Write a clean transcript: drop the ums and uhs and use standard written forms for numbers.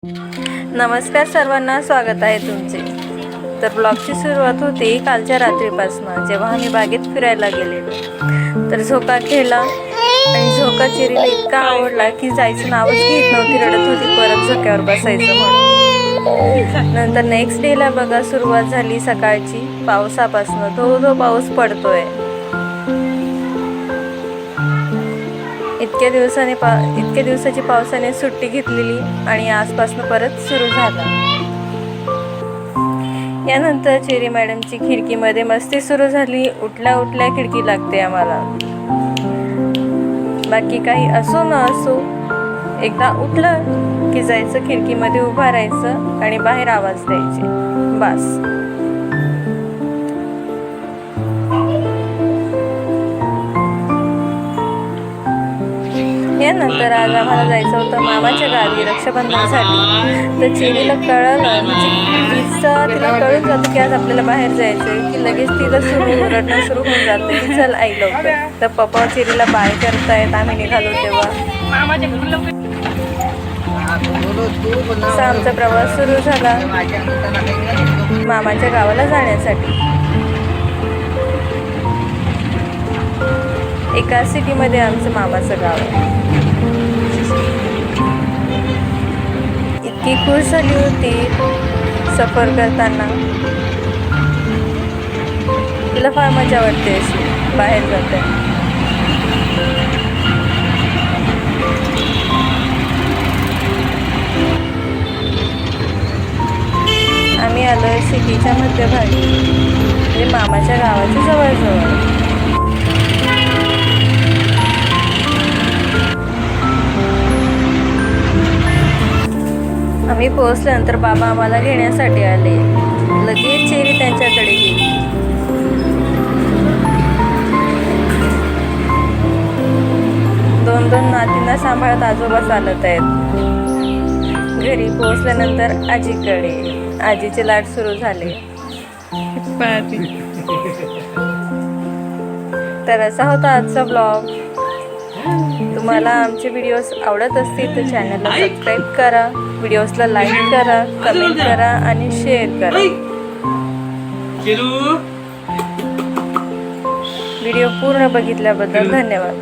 नमस्कार सर्वांना, स्वागत आहे तुमचे। तर ब्लॉगची सुरुवात होते कालच्या रात्रीपासून, जेव्हा आम्ही बागेत फिरायला गेलेलो। तर झोका खेळला आणि झोका चिरीला इतका आवडला की जायचं नावच घेत नव्हती, रडत होती परत झोक्यावर बसायचं म्हणून। नंतर नेक्स्ट डेला बघा सुरुवात झाली सकाळची पावसापासून। धो पाऊस पडतोय। इतक्या दिवसाची पावसाने सुट्टी घेतलेली आणि आजपासून परत सुरू झाला। यानंतर चेरी मॅडमची खिडकीमध्ये मस्ती सुरू झाली। उठल्या खिडकी लागते आम्हाला। बाकी काही असो न असो, एकदा उठलं की जायचं खिडकीमध्ये उभं राहायचं आणि बाहेर आवाज द्यायचे, बस। यानंतर आज आम्हाला जायचं होतं मामाच्या गावी रक्षाबंधनसाठी। तर चेरीला कळलं, तिला कळून जातं की आज आपल्याला बाहेर जायचंय की लगेच तिला रडणं सुरू होऊन जातं की चल आई लवकर। तर पप्पा चेरीला बाय करतायत, आम्ही निघालो तेव्हा। असा आमचा प्रवास सुरू झाला मामाच्या गावाला जाण्यासाठी। एका सिटीमध्ये आमचं मामाचं गाव आहे। इतकी खुश झाली होती सफर करताना, तिला फार मजा वाटते अशी बाहेर जाताना। आम्ही आलोय सिटीच्या मध्यभागी, म्हणजे मामाच्या गावाच्या जवळ। आम्ही पोहोचल्यानंतर बाबा आम्हाला घेण्यासाठी आले। लगेच चेरी त्यांच्याकडे गेली। दोन नातींना सांभाळत आजोबा चालत आहेत। घरी पोहोचल्यानंतर आजीकडे, आजीचे लाड सुरू झाले। तर असा होता आजचा ब्लॉग। तुम्हाला आमचे व्हिडिओज आवडत असतील तर चॅनलला सबस्क्राईब करा, व्हिडिओजला लाईक करा, कमेंट करा आणि शेअर करा। व्हिडिओ पूर्ण बघितल्याबद्दल धन्यवाद।